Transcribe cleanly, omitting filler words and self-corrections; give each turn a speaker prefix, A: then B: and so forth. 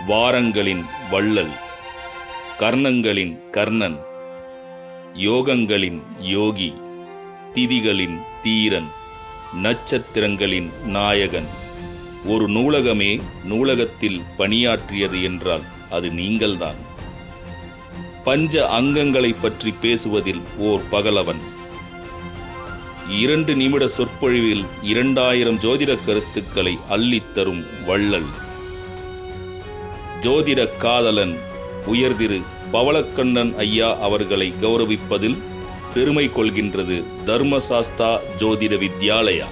A: வாரங்களின் வள்ளல், கர்ணங்களின் கர்ணன், யோகங்களின் யோகி, திதிகளின் தீரன், நட்சத்திரங்களின் நாயகன். ஒரு நூலகமே நூலகத்தில் பணியாற்றியது என்றால் அது நீங்கள்தான். பஞ்ச அங்கங்களை பற்றி பேசுவதில் ஓர் பகலவன். 2 நிமிட சொற்பொழிவில் 2000 ஜோதிட கருத்துக்களை அள்ளித்தரும் வள்ளல். ஜோதிட காதலன் உயர்திரு பவளக்கண்ணன் ஐயா அவர்களை கௌரவிப்பதில் பெருமை கொள்கின்றது தர்மசாஸ்தா ஜோதிட வித்யாலயா.